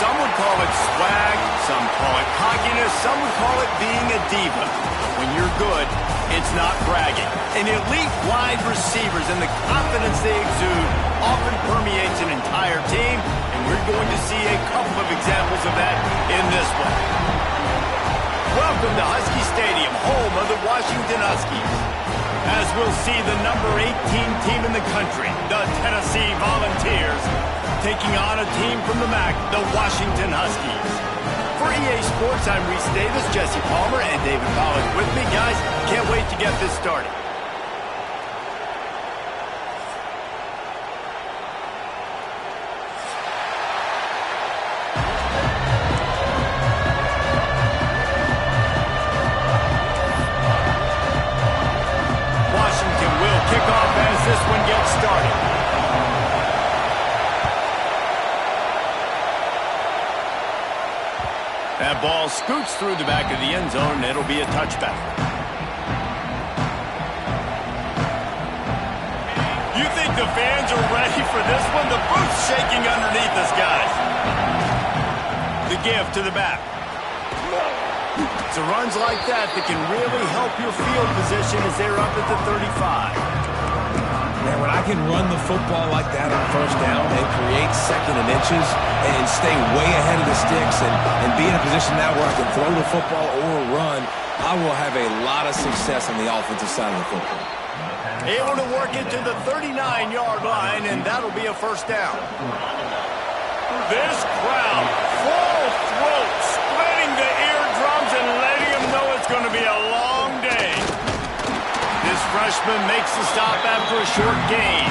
Some would call it swag, some call it cockiness, some would call it being a diva. But when you're good, it's not bragging. And elite wide receivers and the confidence they exude often permeates an entire team, and we're going to see a couple of examples of that in this one. Welcome to Husky Stadium, home of the Washington Huskies. As we'll see the number 18 team in the country, the Tennessee Volunteers, taking on a team from the MAC, the Washington Huskies. For EA Sports, I'm Reese Davis, Jesse Palmer, and David Pollack with me. Guys, can't wait to get this started. Washington will kick off as this one gets started. That ball scoots through the back of the end zone, and it'll be a touchback. You think the fans are ready for this one? The boot's shaking underneath us, guys. The give to the back. It's runs like that can really help your field position as they're up at the 35. Man, when I can run the football like that on first down and create second and inches and stay way ahead of the sticks and be in a position now where I can throw the football or run, I will have a lot of success on the offensive side of the football. Able to work it to the 39-yard line, and that'll be a first down. This crowd, full throat, splitting the eardrums and letting them know it's going to be a long day. This freshman makes the stop after a short gain.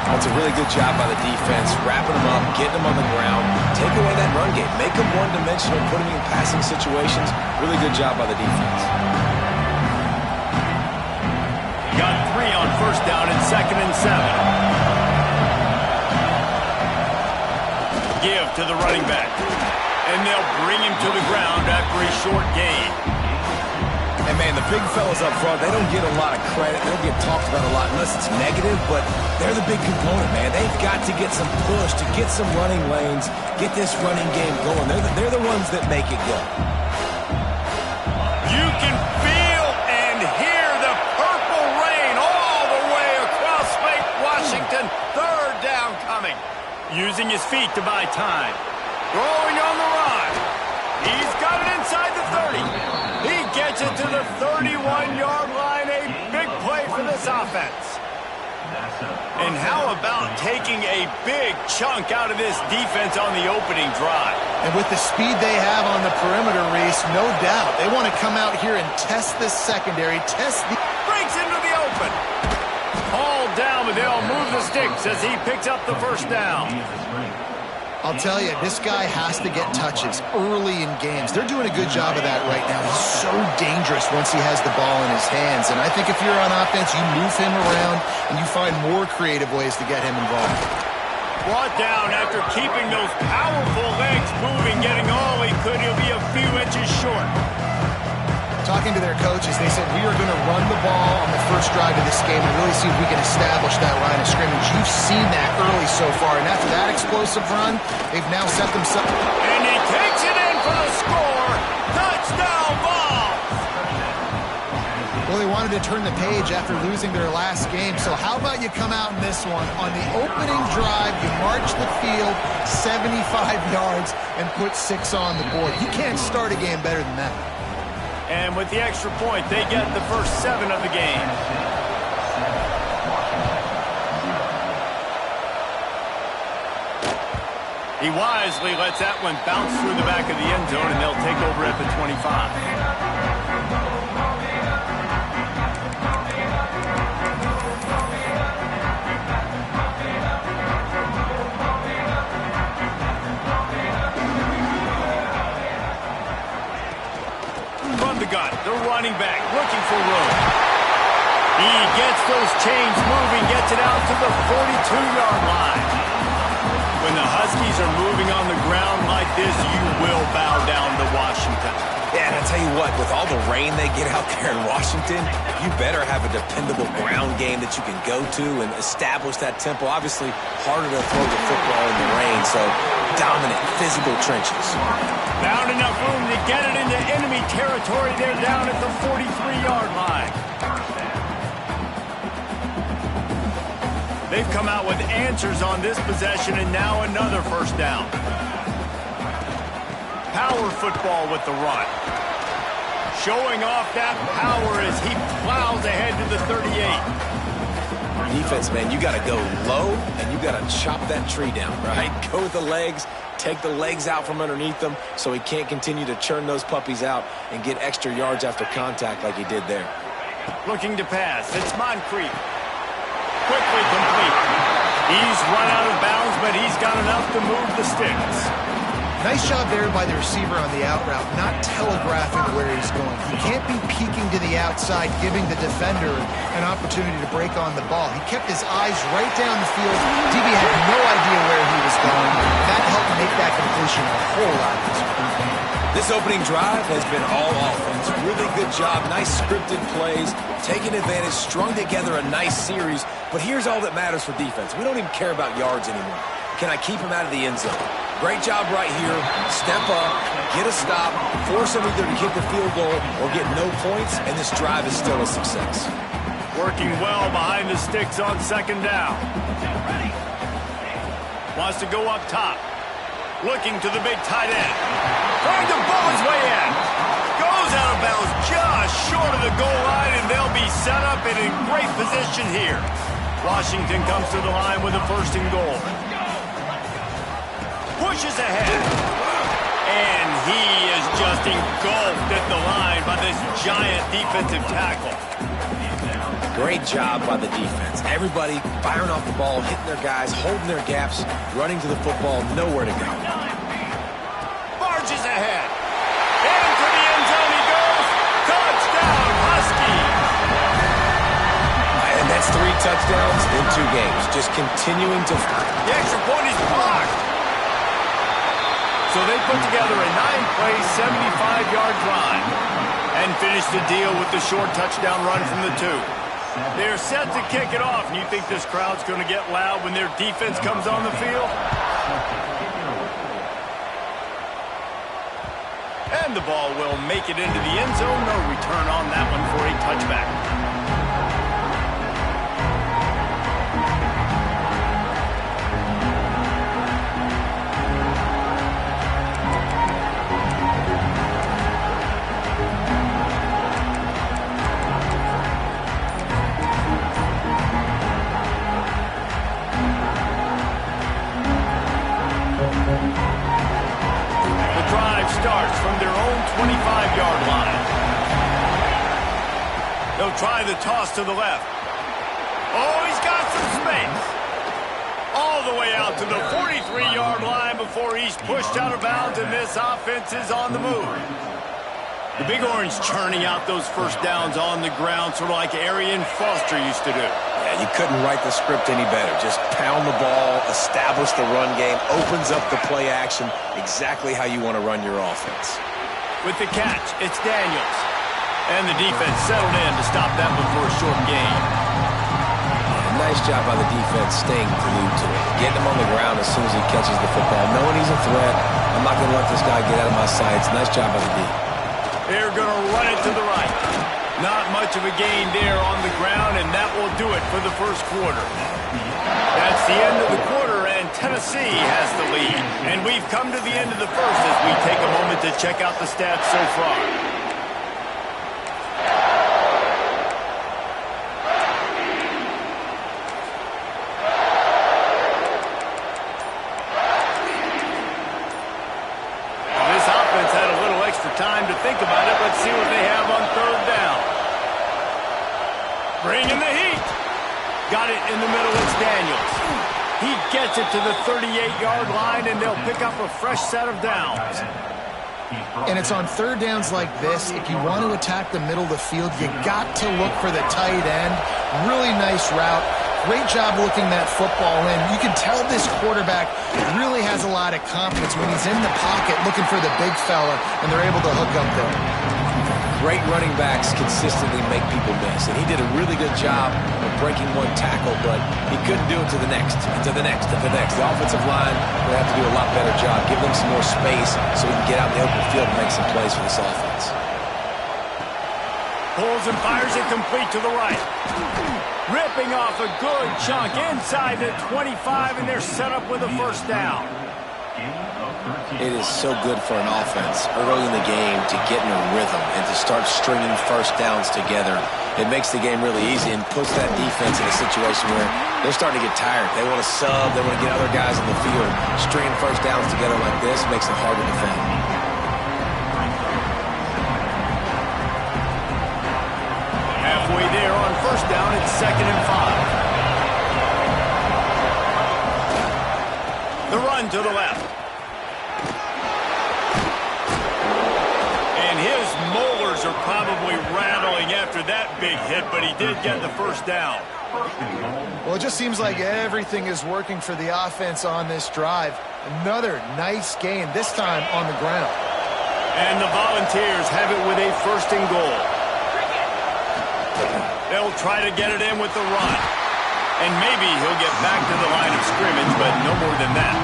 That's a really good job by the defense, wrapping them up, getting them on the ground, take away that run game, make them one-dimensional, put them in passing situations. Really good job by the defense. Got 3 on first down and 2nd and 7. Give to the running back. And they'll bring him to the ground after a short gain. And, man, the big fellas up front, they don't get a lot of credit. They don't get talked about a lot unless it's negative, but they're the big component, man. They've got to get some push, to get some running lanes, get this running game going. They're the ones that make it go. You can feel and hear the purple rain all the way across Lake Washington. 3rd down coming. Using his feet to buy time. Rolling on the run. He's got it inside the 30. He gets it to the 31-yard line. A big play for this offense. And how about taking a big chunk out of this defense on the opening drive? And with the speed they have on the perimeter, Reese, no doubt. They want to come out here and test this secondary, Breaks into the open. All down, but they'll move the sticks as he picks up the first down. I'll tell you, this guy has to get touches early in games. They're doing a good job of that right now. He's so dangerous once he has the ball in his hands. And I think if you're on offense, you move him around and you find more creative ways to get him involved. Brought down after keeping those powerful legs moving, getting all he could. He'll be a few inches short. Talking to their coaches, they said, we are going to run the ball on the first drive of this game and really see if we can establish that line of scrimmage. You've seen that early so far, and after that explosive run, they've now set themselves. And he takes it in for the score. Touchdown ball. Well, they wanted to turn the page after losing their last game, so how about you come out in this one? On the opening drive, you march the field 75 yards and put 6 on the board. You can't start a game better than that. And with the extra point, they get the first 7 of the game. He wisely lets that one bounce through the back of the end zone, and they'll take over at the 25. The running back looking for room. He gets those chains moving, gets it out to the 42-yard line. When the Huskies are moving on the ground like this, you will bow down to Washington. Yeah, that's tell you what, with all the rain they get out there in Washington, you better have a dependable ground game that you can go to and establish that tempo. Obviously, harder to throw the football in the rain, so dominant physical trenches. Found enough room to get it into enemy territory. They're down at the 43-yard line. They've come out with answers on this possession, and now another first down. Power football with the run. Showing off that power as he plows ahead to the 38. Defense, man, you got to go low, and you got to chop that tree down, right? Go with the legs, take the legs out from underneath them so he can't continue to churn those puppies out and get extra yards after contact like he did there. Looking to pass. It's Moncrief. Quickly complete. He's run out of bounds, but he's got enough to move the sticks. Nice job there by the receiver on the out route, not telegraphing where he's going. He can't be peeking to the outside, giving the defender an opportunity to break on the ball. He kept his eyes right down the field. DB had no idea where he was going. That helped make that completion a whole lot easier. This opening drive has been all offense. Really good job, nice scripted plays, taking advantage, strung together a nice series. But here's all that matters for defense. We don't even care about yards anymore. Can I keep him out of the end zone? Great job right here. Step up, get a stop, force him either to kick a field goal or get no points, and this drive is still a success. Working well behind the sticks on second down. Wants to go up top. Looking to the big tight end. Trying to bow his way in. Goes out of bounds just short of the goal line, and they'll be set up and in great position here. Washington comes to the line with a first and goal. Pushes ahead. And he is just engulfed at the line by this giant defensive tackle. Great job by the defense. Everybody firing off the ball, hitting their guys, holding their gaps, running to the football, nowhere to go. Barges ahead. Into the end zone he goes. Touchdown, Huskies. And that's 3 touchdowns in 2 games. Just continuing to... The extra point is blocked. So they put together a 9-play, 75-yard drive and finish the deal with the short touchdown run from the 2. They're set to kick it off, and you think this crowd's going to get loud when their defense comes on the field? And the ball will make it into the end zone. No return on that one for a touchback. Starts from their own 25-yard line. They'll try the toss to the left. Oh, he's got some space. All the way out to the 43-yard line before he's pushed out of bounds, and this offense is on the move. The Big Orange churning out those first downs on the ground, sort of like Arian Foster used to do. Yeah, you couldn't write the script any better. Just pound the ball, establish the run game, opens up the play action, exactly how you want to run your offense. With the catch, it's Daniels. And the defense settled in to stop that one for a short gain. Nice job by the defense staying glued to it. Getting him on the ground as soon as he catches the football. Knowing he's a threat, I'm not going to let this guy get out of my sights. Nice job by the D. They're going to run it to the right. Not much of a gain there on the ground, and that will do it for the first quarter. That's the end of the quarter, and Tennessee has the lead. And we've come to the end of the first as we take a moment to check out the stats so far. This offense had a little extra time to think about it. Let's see what they have on third down. Bringing the heat. Got it in the middle. It's Daniels. He gets it to the 38-yard line, and they'll pick up a fresh set of downs. And it's on third downs like this. If you want to attack the middle of the field, you got to look for the tight end. Really nice route. Great job looking that football in. You can tell this quarterback really has a lot of confidence when he's in the pocket looking for the big fella, and they're able to hook up there. Great running backs consistently make people miss, and he did a really good job of breaking one tackle, but he couldn't do it to the next, and to the next, and to the next. The offensive line will have to do a lot better job. Give them some more space so we can get out in the open field and make some plays for this offense. Pulls and fires it complete to the right. Ripping off a good chunk inside the 25, and they're set up with a first down. It is so good for an offense early in the game to get in a rhythm and to start stringing first downs together. It makes the game really easy and puts that defense in a situation where they're starting to get tired. They want to sub. They want to get other guys in the field. Stringing first downs together like this makes it hard to defend. Halfway there on first down, it's 2nd and 5. The run to the left. His molars are probably rattling after that big hit, but he did get the first down. Well, it just seems like everything is working for the offense on this drive. Another nice gain, this time on the ground. And the Volunteers have it with a 1st and goal. They'll try to get it in with the run. And maybe he'll get back to the line of scrimmage, but no more than that.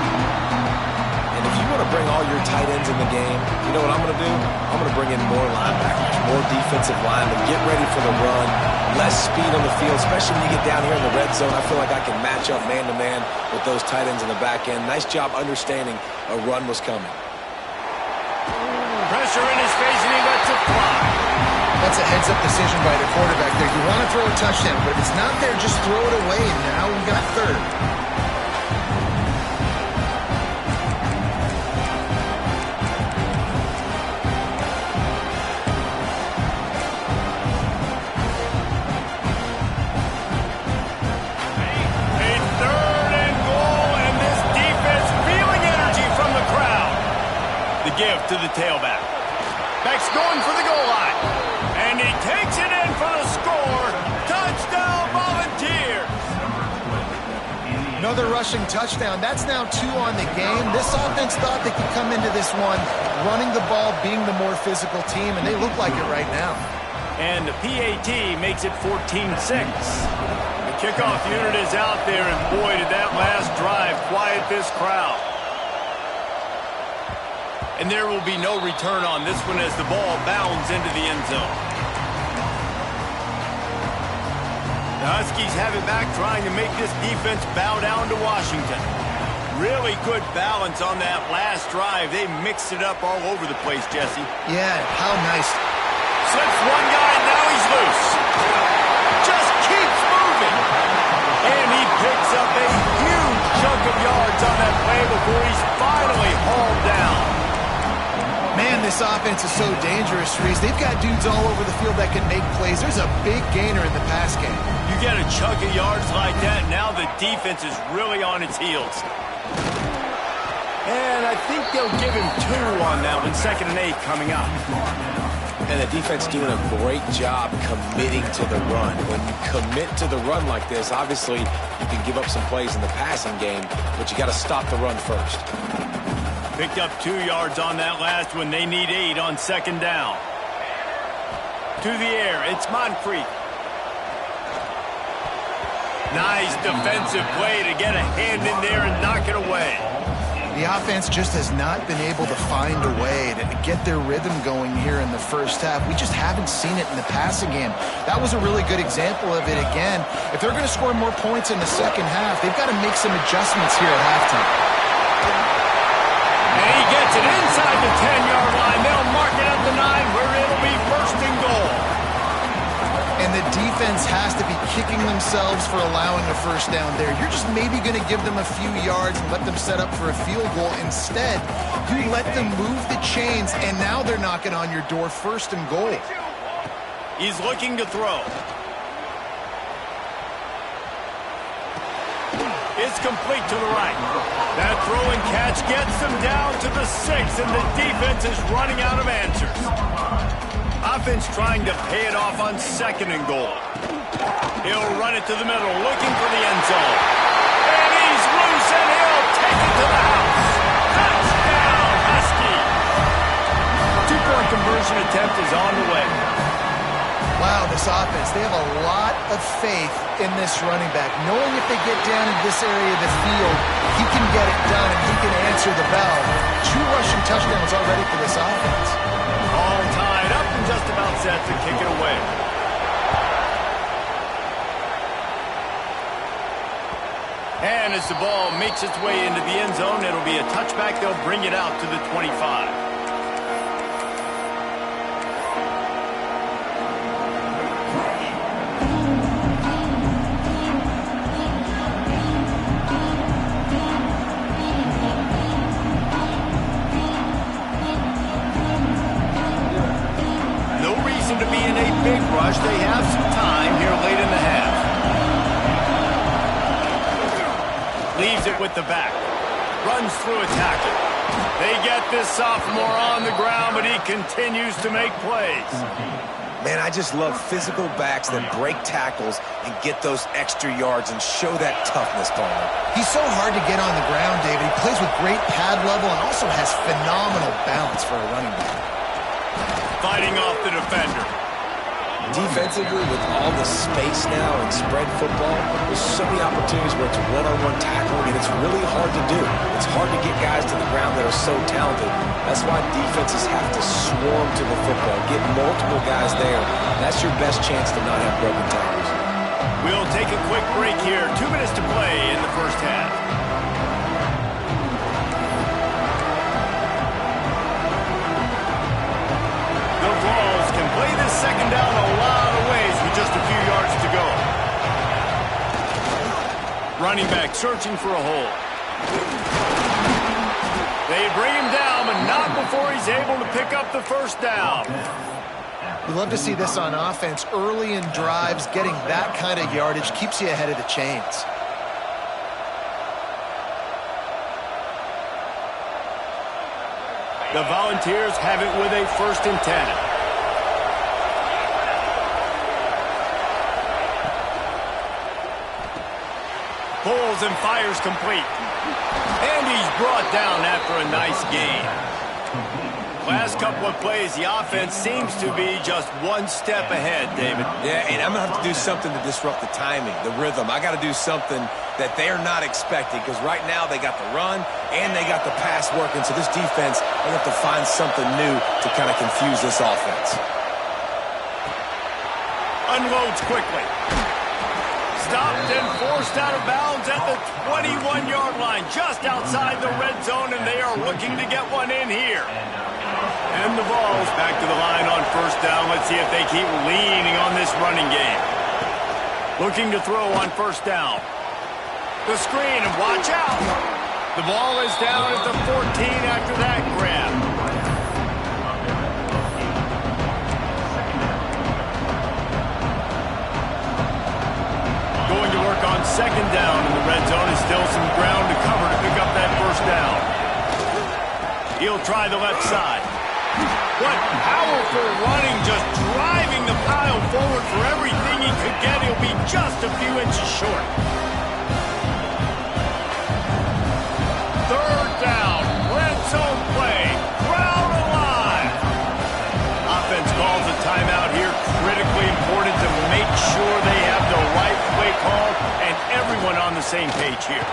And if you want to bring all your tight ends in the game, you know what I'm going to do? I'm going to bring in more linebackers, more defensive linemen, get ready for the run, less speed on the field, especially when you get down here in the red zone. I feel like I can match up man-to-man with those tight ends in the back end. Nice job understanding a run was coming. Pressure in his face, and he lets it fly. That's a heads-up decision by the quarterback there. You want to throw a touchdown, but if it's not there, just throw it away, and now we got 3rd. Give to the tailback. Beck's going for the goal line. And he takes it in for the score. Touchdown, Volunteers. Another rushing touchdown. That's now 2 on the game. This offense thought they could come into this one running the ball, being the more physical team, and they look like it right now. And the PAT makes it 14-6. The kickoff unit is out there, and boy, did that last drive quiet this crowd. And there will be no return on this one as the ball bounds into the end zone. The Huskies have it back, trying to make this defense bow down to Washington. Really good balance on that last drive. They mixed it up all over the place, Jesse. Yeah, how nice. Slips one guy, now he's loose. Just keeps moving. And he picks up a huge chunk of yards on that play before he's finally hauled down. Man, this offense is so dangerous, Reese. They've got dudes all over the field that can make plays. There's a big gainer in the pass game. You get a chunk of yards like that, now the defense is really on its heels. And I think they'll give him 2 on that one. 2nd and 8 coming up. And the defense doing a great job committing to the run. When you commit to the run like this, obviously you can give up some plays in the passing game, but you got to stop the run first. Picked up 2 yards on that last one. They need 8 on 2nd down. To the air, it's Moncrief. Nice defensive play to get a hand in there and knock it away. The offense just has not been able to find a way to get their rhythm going here in the first half. We just haven't seen it in the passing game. That was a really good example of it again. If they're going to score more points in the second half, they've got to make some adjustments here at halftime. And he gets it inside the 10-yard line. They'll mark it at the 9 where it'll be 1st and goal. And the defense has to be kicking themselves for allowing a first down there. You're just maybe going to give them a few yards and let them set up for a field goal. Instead, you let them move the chains, and now they're knocking on your door. 1st and goal. He's looking to throw. It's complete to the right. That throw and catch gets them down to the 6, and the defense is running out of answers. Offense trying to pay it off on 2nd and goal. He'll run it to the middle, looking for the end zone. And he's loose, and he'll take it to the house. Touchdown, Husky! 2-point conversion attempt is on the way. Wow, this offense, they have a lot of faith in this running back, knowing if they get down in this area of the field, he can get it done and he can answer the bell. 2 rushing touchdowns already for this offense. All tied up and just about set to kick it away. And as the ball makes its way into the end zone, it'll be a touchback. They'll bring it out to the 25. No reason to be in a big rush. They have some time here late in the half. Leaves it with the back. Runs through a tackle. They get this sophomore on the ground, but he continues to make plays. Man, I just love physical backs that break tackles and get those extra yards and show that toughness, Palmer. He's so hard to get on the ground, David. He plays with great pad level and also has phenomenal balance for a running back. Fighting off the defender. Defensively, with all the space now and spread football, there's so many opportunities where it's one-on-one tackling, and it's really hard to do. It's hard to get guys to the ground that are so talented. That's why defenses have to swarm to the football, get multiple guys there. That's your best chance to not have broken tackles. We'll take a quick break here. 2 minutes to play in the first half. The Vols can play this second down a lot of ways with just a few yards to go. Running back searching for a hole. They bring him down, but not before he's able to pick up the first down. We love to see this on offense. Early in drives, getting that kind of yardage keeps you ahead of the chains. The Volunteers have it with a 1st and 10. Pulls and fires complete. And he's brought down after a nice gain. Last couple of plays, the offense seems to be just one step ahead, David. Yeah, and I'm going to have to do something to disrupt the timing, the rhythm. I got to do something that they're not expecting, because right now they got the run and they got the pass working. So this defense, they have to find something new to kind of confuse this offense. Unloads quickly. Stopped and forced out of bounds at the 21-yard line, just outside the red zone, and they are looking to get one in here. And the Vols back to the line on 1st down. Let's see if they keep leaning on this running game. Looking to throw on 1st down. The screen, and watch out. The ball is down at the 14 after that grab. Going to work on 2nd down in the red zone. Is still some ground to cover to pick up that 1st down. He'll try the left side. What powerful running, just driving the pile forward for everything he could get. He'll be just a few inches short. 3rd down, red zone play, crowd alive. Offense calls a timeout here. Critically important to make sure they have the right play call and everyone on the same page here.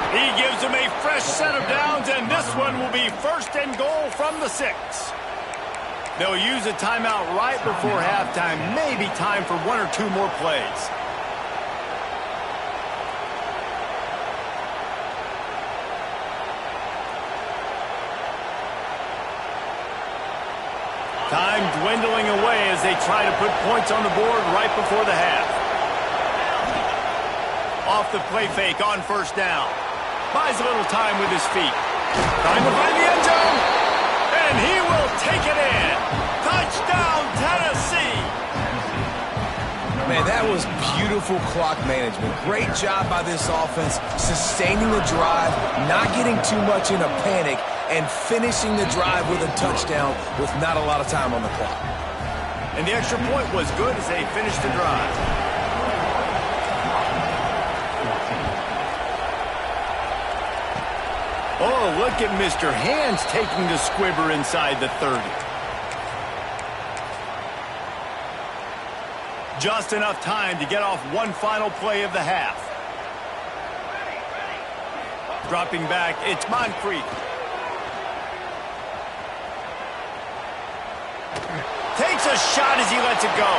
He gives them a fresh set of downs, and this one will be 1st and goal from the 6. They'll use a timeout right before halftime. Maybe time for 1 or 2 more plays. Time dwindling away as they try to put points on the board right before the half. Off the play fake on 1st down. Buys a little time with his feet. Trying to find the end zone. And he will take it in. Touchdown, Tennessee. Man, that was beautiful clock management. Great job by this offense, sustaining the drive, not getting too much in a panic, and finishing the drive with a touchdown with not a lot of time on the clock. And the extra point was good as they finished the drive. Oh, look at Mr. Hands taking the squibber inside the 30. Just enough time to get off one final play of the half. Dropping back, it's Moncrief. Takes a shot as he lets it go.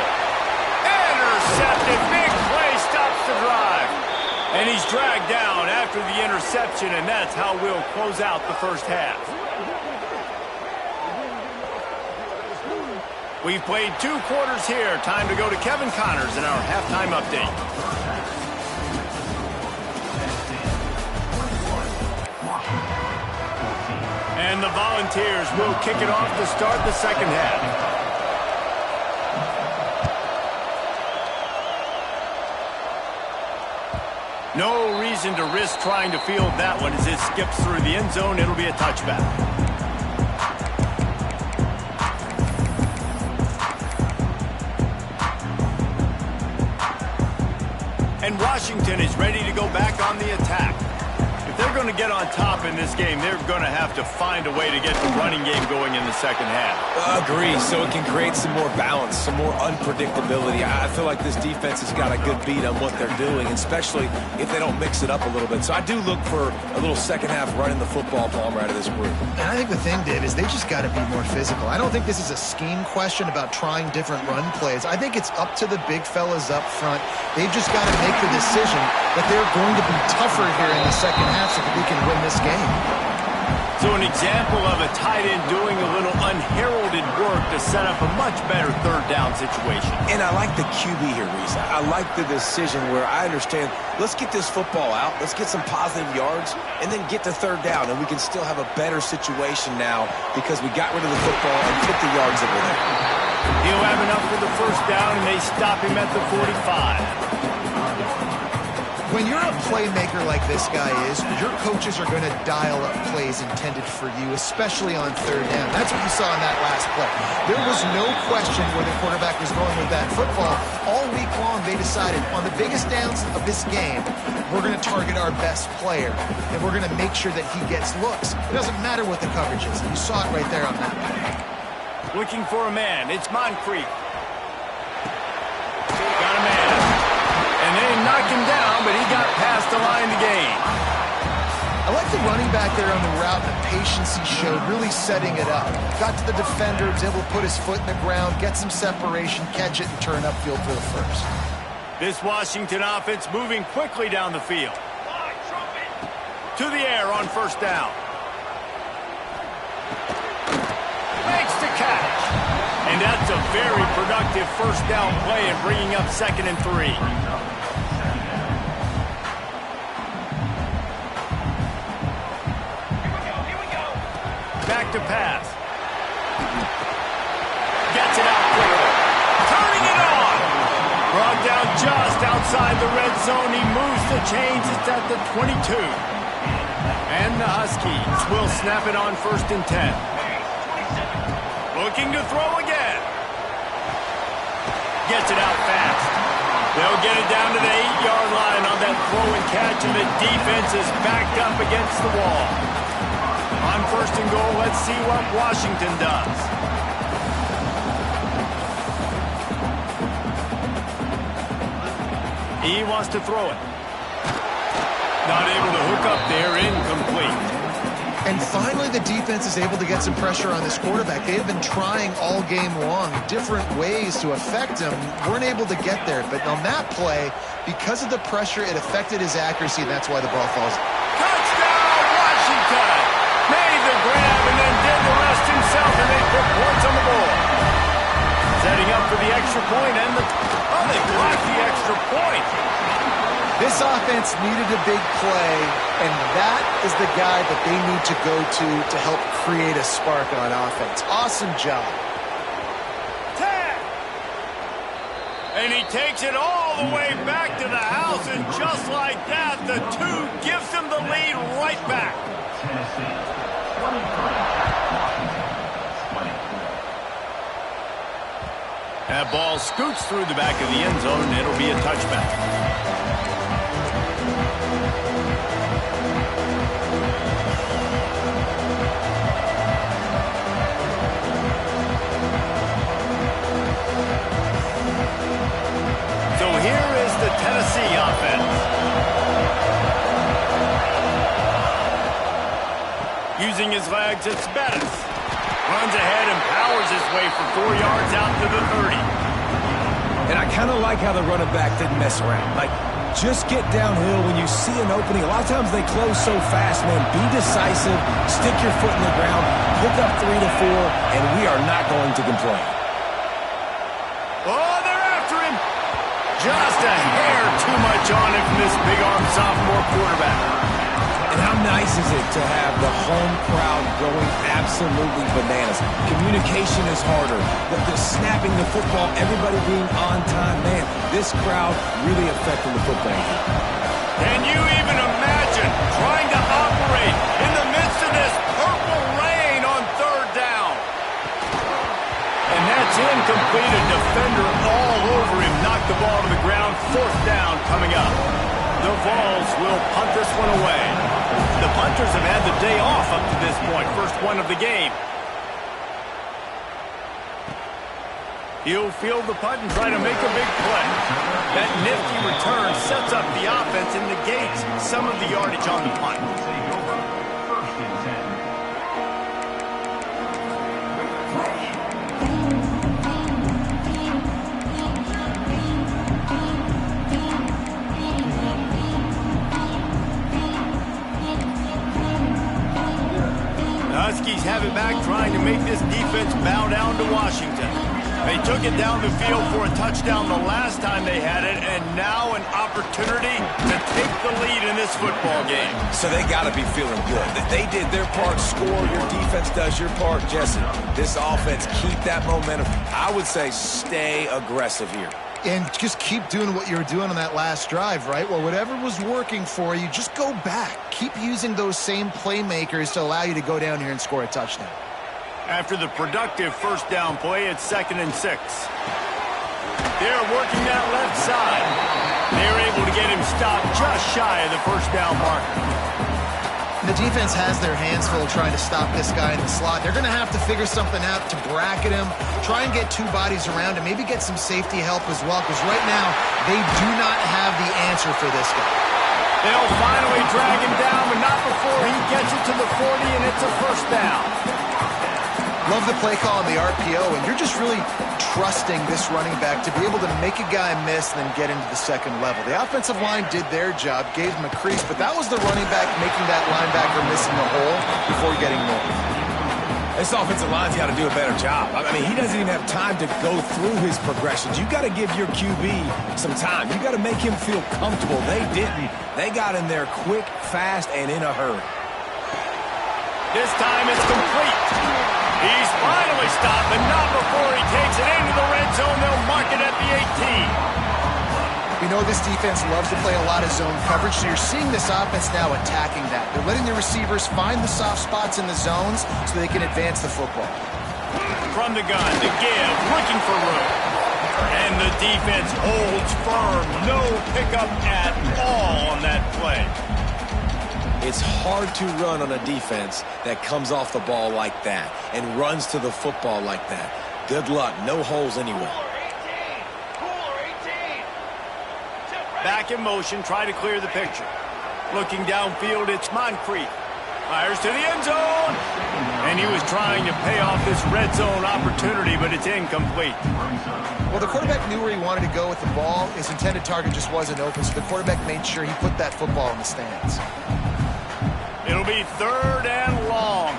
Intercepted. Big play stops the drive. And he's dragged down after the interception, and that's how we'll close out the first half. We've played 2 quarters here. Time to go to Kevin Connors in our halftime update. And the Volunteers will kick it off to start the second half. No reason to risk trying to field that one as it skips through the end zone. It'll be a touchback. And Washington is ready to go back on the attack. If they're going to get on top in this game, they're going to have to find a way to get the running game going in the second half. Agree, so it can create some more balance, some more unpredictability. I feel like this defense has got a good beat on what they're doing, especially if they don't mix it up a little bit. So I do look for a little second half running the football Palmer out of this group. And I think the thing, Dave, is they just got to be more physical. I don't think this is a scheme question about trying different run plays. I think it's up to the big fellas up front. They've just got to make the decision that they're going to be tougher here in the second half so that they can win this game. So an example of a tight end doing a little unheralded work to set up a much better third down situation. And I like the QB here, Reese. I like the decision where I understand, let's get this football out, let's get some positive yards, and then get to third down, and we can still have a better situation now because we got rid of the football and put the yards over there. He'll have enough for the first down, and they stop him at the 45. When you're a playmaker like this guy is, your coaches are going to dial up plays intended for you, especially on third down. That's what you saw in that last play. There was no question where the quarterback was going with that football. All week long, they decided on the biggest downs of this game, we're going to target our best player, and we're going to make sure that he gets looks. It doesn't matter what the coverage is. You saw it right there on that play. Looking for a man. It's Moncrief. Got a man. And they knocked him down, but he got past the line to gain. I like the running back there on the route, the patience he showed, really setting it up. Got to the defender, was able to put his foot in the ground, get some separation, catch it, and turn upfield for the first. This Washington offense moving quickly down the field. To the air on first down. Makes the catch. And that's a very productive first down play and bringing up 2nd and 3. Back to pass. Gets it out quickly. Turning it on. Brought down just outside the red zone. He moves the chains. It's at the 22. And the Huskies will snap it on 1st and 10. Looking to throw again. Gets it out fast. They'll get it down to the 8-yard line on that throw and catch, and the defense is backed up against the wall. On 1st and goal, let's see what Washington does. He wants to throw it. Not able to hook up there, incomplete. And finally, the defense is able to get some pressure on this quarterback. They have been trying all game long different ways to affect him. Weren't able to get there. But on that play, because of the pressure, it affected his accuracy, and that's why the ball falls. Touchdown, Washington! Made the grab and then did the rest himself, and they put points on the board. Setting up for the extra point, and they blocked the extra point. This offense needed a big play, and that is the guy that they need to go to help create a spark on offense. Awesome job. 10. And he takes it all the way back to the house, and just like that, the 2 gives him the lead right back. That ball scoots through the back of the end zone, and it'll be a touchback. using his legs, it's Bettis. Runs ahead and powers his way for 4 yards out to the 30. And I kind of like how the running back didn't mess around. Like, just get downhill when you see an opening. A lot of times they close so fast, man. Be decisive, stick your foot in the ground, pick up 3 to 4, and we are not going to complain. Oh, they're after him. Just a hair too much on him from this big-arm sophomore quarterback. And how nice is it to have the home crowd going absolutely bananas? Communication is harder. The snapping the football, everybody being on time. Man, this crowd really affecting the football game. Can you even imagine trying to operate in the midst of this purple rain on 3rd down? And that's incomplete. A defender all over him. Knocked the ball to the ground. 4th down coming up. The Vols will punt this one away. The punters have had the day off up to this point. First one of the game. He'll field the punt and try to make a big play. That nifty return sets up the offense and negates some of the yardage on the punt. Huskies have it back, trying to make this defense bow down to Washington. They took it down the field for a touchdown the last time they had it, and now an opportunity to take the lead in this football game. So they got to be feeling good. That they did their part, score, your defense does your part. Jesse, this offense, keep that momentum. I would say stay aggressive here. And just keep doing what you were doing on that last drive, right? Well, whatever was working for you, just go back. Keep using those same playmakers to allow you to go down here and score a touchdown. After the productive 1st down play, it's 2nd and 6. They're working that left side. They're able to get him stopped just shy of the 1st down marker. The defense has their hands full trying to stop this guy in the slot. They're going to have to figure something out to bracket him, try and get 2 bodies around him, maybe get some safety help as well, because right now they do not have the answer for this guy. They'll finally drag him down, but not before he gets it to the 40, and it's a 1st down. Love the play call on the RPO, and you're just really trusting this running back to be able to make a guy miss and then get into the 2nd level. The offensive line did their job, gave him a crease, but that was the running back making that linebacker missing the hole before getting north. This offensive line's got to do a better job. I mean, he doesn't even have time to go through his progressions. You got to give your QB some time. You got to make him feel comfortable. They didn't. They got in there quick, fast, and in a hurry. This time it's complete. He's finally stopped, but not before he takes it into the red zone. They'll mark it at the 18. We know this defense loves to play a lot of zone coverage, so you're seeing this offense now attacking that. They're letting the receivers find the soft spots in the zones so they can advance the football. From the gun, the give, looking for room. And the defense holds firm. No pickup at all on that play. It's hard to run on a defense that comes off the ball like that and runs to the football like that. Good luck. No holes anywhere. Back in motion, try to clear the picture. Looking downfield, it's Moncrief. Fires to the end zone. And he was trying to pay off this red zone opportunity, but it's incomplete. Well, the quarterback knew where he wanted to go with the ball. His intended target just wasn't open, so the quarterback made sure he put that football in the stands. It'll be 3rd and long.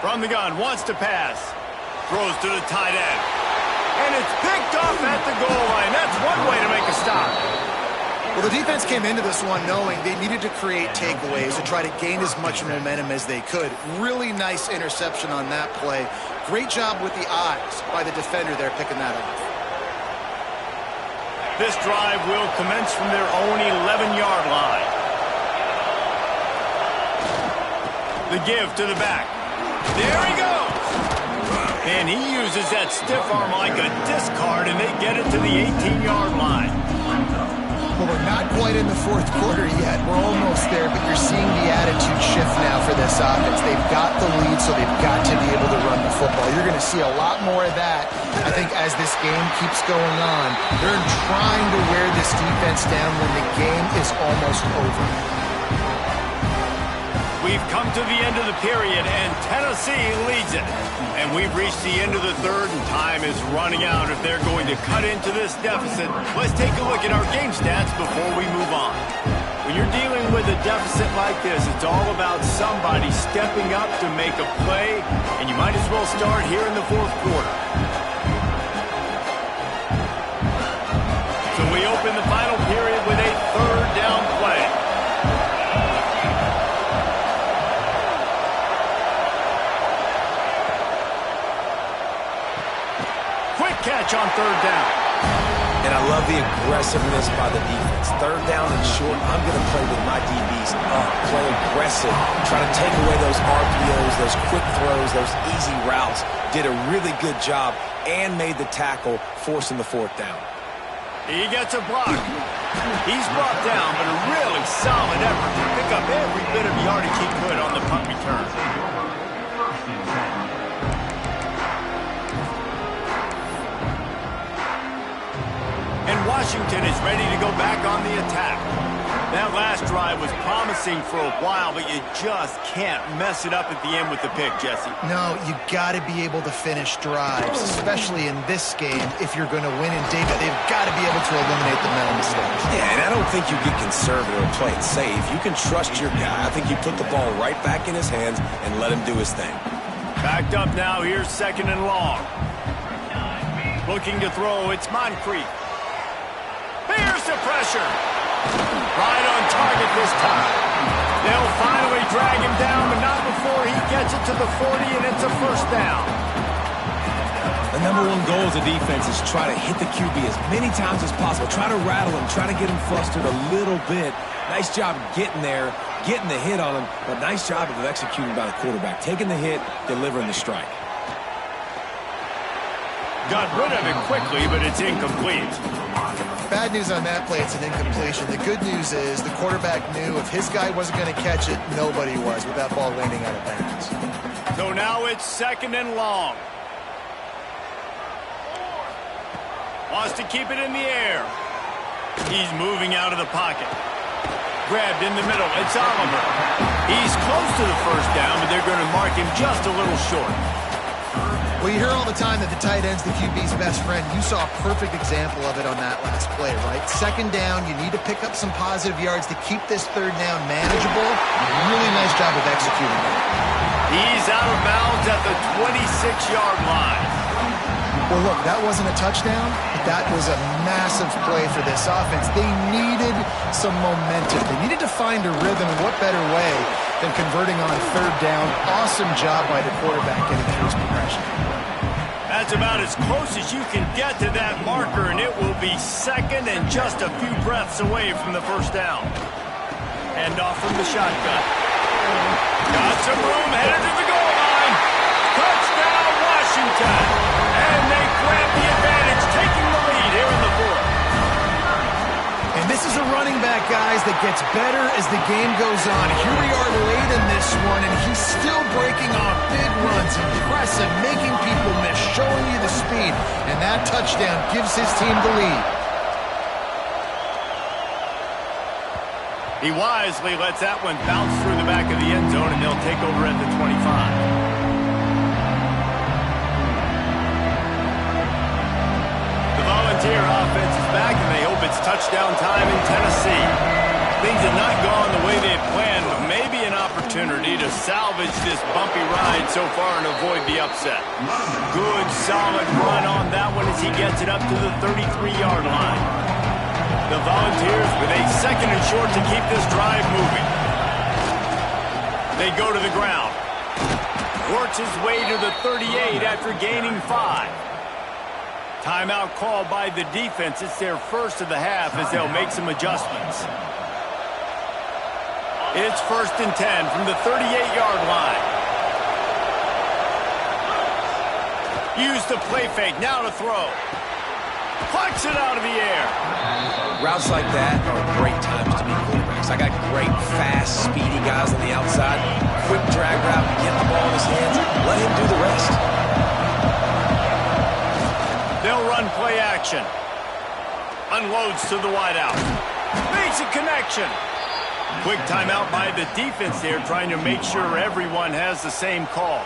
From the gun, wants to pass. Throws to the tight end. And it's picked off at the goal line. That's one way to make a stop. Well, the defense came into this one knowing they needed to create takeaways to try to gain as much momentum as they could. Really nice interception on that play. Great job with the eyes by the defender there picking that off. This drive will commence from their own 11-yard line. The give to the back. There he goes. And he uses that stiff arm like a discard, and they get it to the 18-yard line. Well, we're not quite in the fourth quarter yet. We're almost there, but you're seeing the attitude shift now for this offense. They've got the lead, so they've got to be able to run the football. You're going to see a lot more of that, I think, as this game keeps going on. They're trying to wear this defense down when the game is almost over. We've come to the end of the period, and Tennessee leads it. And we've reached the end of the third, and time is running out if they're going to cut into this deficit. Let's take a look at our game stats before we move on. When you're dealing with a deficit like this, it's all about somebody stepping up to make a play, and you might as well start here in the fourth quarter. So we open the final period with a third down play. Catch on third down. And I love the aggressiveness by the defense. Third down and short, I'm going to play with my DBs up, play aggressive, try to take away those RPOs, those quick throws, those easy routes. Did a really good job and made the tackle, forcing the fourth down. He gets a block. He's brought down, but a really solid effort to pick up every bit of yardage he could on the punt return. Washington is ready to go back on the attack. That last drive was promising for a while, but you just can't mess it up at the end with the pick, Jesse. No, you got to be able to finish drives, especially in this game. If you're going to win in Dayton, they've got to be able to eliminate the mental mistakes. Yeah, and I don't think you get conservative or play it safe. You can trust your guy. I think you put the ball right back in his hands and let him do his thing. Backed up now. Here's second and long. Looking to throw. It's Moncrief. Here's the pressure. Right on target this time. They'll finally drag him down, but not before he gets it to the 40, and it's a first down. The number one goal as a defense is try to hit the QB as many times as possible. Try to rattle him, try to get him flustered a little bit. Nice job getting there, getting the hit on him, but nice job of executing by the quarterback. Taking the hit, delivering the strike. Got rid of it quickly, but it's incomplete. Bad news on that play, it's an incompletion. The good news is the quarterback knew if his guy wasn't going to catch it, nobody was with that ball landing out of bounds. So now it's second and long. Wants to keep it in the air. He's moving out of the pocket. Grabbed in the middle. It's Oliver. He's close to the first down, but they're going to mark him just a little short. Well, you hear all the time that the tight end's the QB's best friend. You saw a perfect example of it on that last play, right? Second down, you need to pick up some positive yards to keep this third down manageable. Really nice job of executing that. He's out of bounds at the 26-yard line. Well, look, that wasn't a touchdown, but that was a massive play for this offense. They needed some momentum. They needed to find a rhythm, and what better way than converting on third down. Awesome job by the quarterback getting through his progression. That's about as close as you can get to that marker, and it will be second and just a few breaths away from the first down. Hand off from the shotgun. Got some room, headed to the goal line. Touchdown, Washington. And they grab the advantage, taking the lead here in the fourth. And this is a running back, guys, that gets better as the game goes on. Here we are late in this one, and he's still breaking off big runs. Impressive, making people miss, showing you the speed. And that touchdown gives his team the lead. He wisely lets that one bounce through the back of the end zone, and they'll take over at the 25. Volunteer offense is back, and they hope it's touchdown time in Tennessee. Things have not gone the way they had planned, but maybe an opportunity to salvage this bumpy ride so far and avoid the upset. Good, solid run on that one as he gets it up to the 33-yard line. The Volunteers with a second and short to keep this drive moving. They go to the ground. Works his way to the 38 after gaining 5. Timeout called by the defense. It's their first of the half as they'll make some adjustments. It's first and 10 from the 38-yard line. Use the play fake. Now to throw. Plucks it out of the air. Routes like that are great times to be quarterbacks. I got great, fast, speedy guys on the outside. Quick drag route, get the ball in his hands, let him do the rest. They'll run play action. Unloads to the wideout. Makes a connection. Quick timeout by the defense there, trying to make sure everyone has the same call.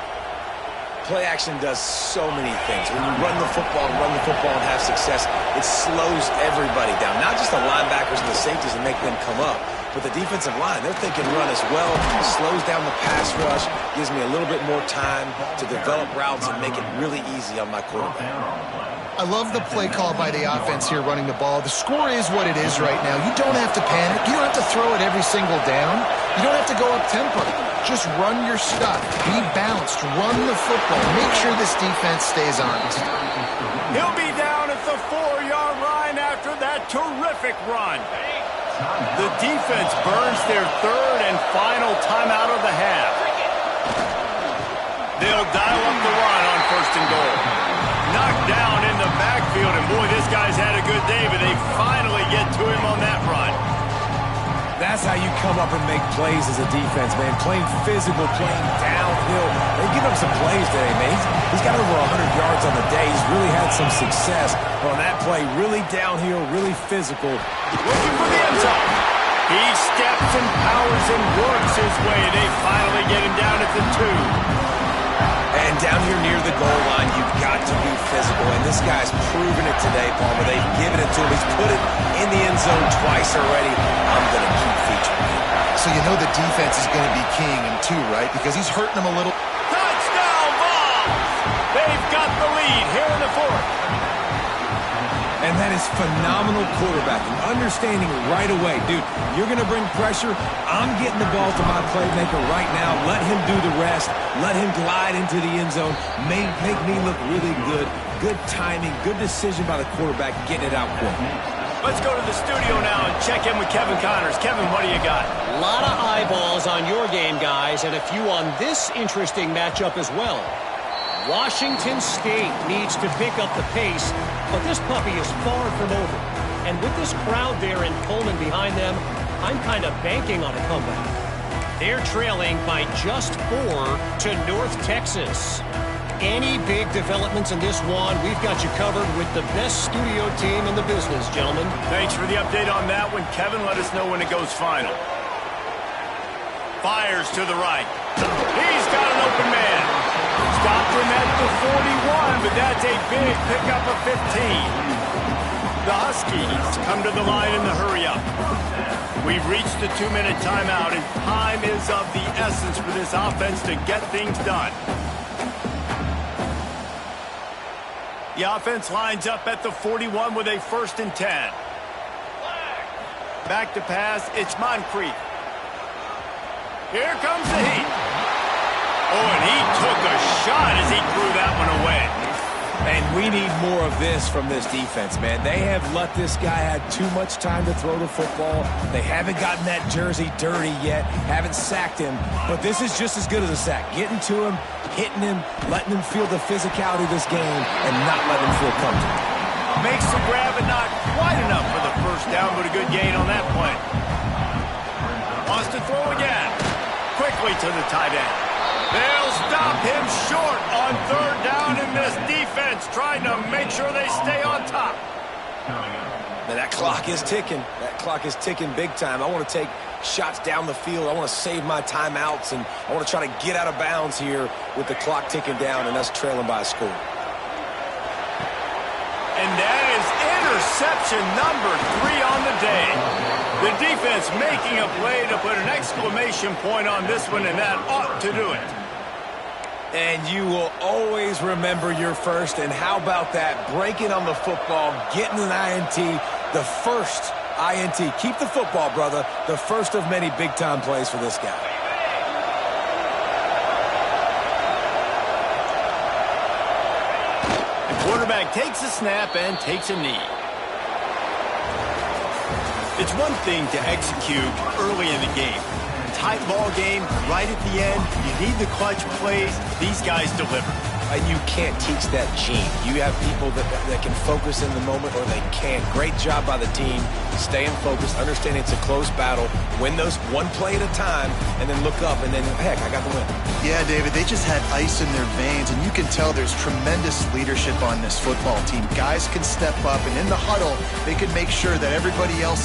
Play action does so many things. When you run the football and have success, it slows everybody down. Not just the linebackers and the safeties and make them come up, but the defensive line. They're thinking run as well. It slows down the pass rush, gives me a little bit more time to develop routes and make it really easy on my quarterback. I love the play call by the offense here running the ball. The score is what it is right now. You don't have to panic. You don't have to throw it every single down. You don't have to go up-tempo. Just run your stuff. Be balanced. Run the football. Make sure this defense stays honest. He'll be down at the 4-yard line after that terrific run. The defense burns their third and final timeout of the half. They'll dial up the run on 1st and goal. Knocked down in the backfield, and boy, this guy's had a good day, but they finally get to him on that run. That's how you come up and make plays as a defense, man. Playing physical, playing downhill. They've given up some plays today, man. He's got over 100 yards on the day. He's really had some success on that play. Really downhill, really physical. Looking for the end zone. He steps and powers and works his way. They finally get him down at the 2. And down here near the goal line, you've got to be physical. And this guy's proven it today, Palmer. They've given it to him. He's put it in the end zone twice already. I'm going to keep featuring him. So you know the defense is going to be keying him too, right? Because he's hurting them a little. Touchdown ball! They've got the lead here in the 4th. And that is phenomenal quarterbacking. Understanding right away. Dude, you're going to bring pressure. I'm getting the ball to my playmaker right now. Let him do the rest. Let him glide into the end zone. Make me look really good. Good timing. Good decision by the quarterback getting it out quick. Let's go to the studio now and check in with Kevin Connors. Kevin, what do you got? A lot of eyeballs on your game, guys, and a few on this interesting matchup as well. Washington State needs to pick up the pace, but this puppy is far from over. And with this crowd there in Pullman behind them, I'm kind of banking on a comeback. They're trailing by just 4 to North Texas. Any big developments in this one, we've got you covered with the best studio team in the business, gentlemen. Thanks for the update on that one, Kevin. Let us know when it goes final. Fires to the right. He's got an open man. Stopped him at the 41, but that's a big pickup of 15. The Huskies come to the line in the hurry-up. We've reached the 2-minute timeout, and time is of the essence for this offense to get things done. The offense lines up at the 41 with a 1st and 10. Back to pass, it's Moncrief. Here comes the heat. Oh, and he took a shot as he threw that one away. And we need more of this from this defense, man. They have let this guy have too much time to throw the football. They haven't gotten that jersey dirty yet, haven't sacked him. But this is just as good as a sack. Getting to him, hitting him, letting him feel the physicality of this game, and not letting him feel comfortable. Makes the grab, but not quite enough for the 1st down, but a good gain on that play. Wants to throw again. Quickly to the tight end. They'll stop him short on 3rd down in this defense, trying to make sure they stay on top. Now that clock is ticking. That clock is ticking big time. I want to take shots down the field. I want to save my timeouts, and I want to try to get out of bounds here with the clock ticking down and us trailing by a score. And that is interception number 3 on the day. The defense making a play to put an exclamation point on this one, and that ought to do it. And you will always remember your first. And how about that? Breaking on the football, getting an INT, the first INT. Keep the football, brother. The first of many big-time plays for this guy. The quarterback takes a snap and takes a knee. It's one thing to execute early in the game. Tight ball game, right at the end, you need the clutch plays. These guys deliver. You can't teach that gene. You have people that can focus in the moment or they can't. Great job by the team, staying focused, understanding it's a close battle, win those one play at a time, and then look up, and then, heck, I got the win. Yeah, David, they just had ice in their veins, and you can tell there's tremendous leadership on this football team. Guys can step up, and in the huddle, they can make sure that everybody else is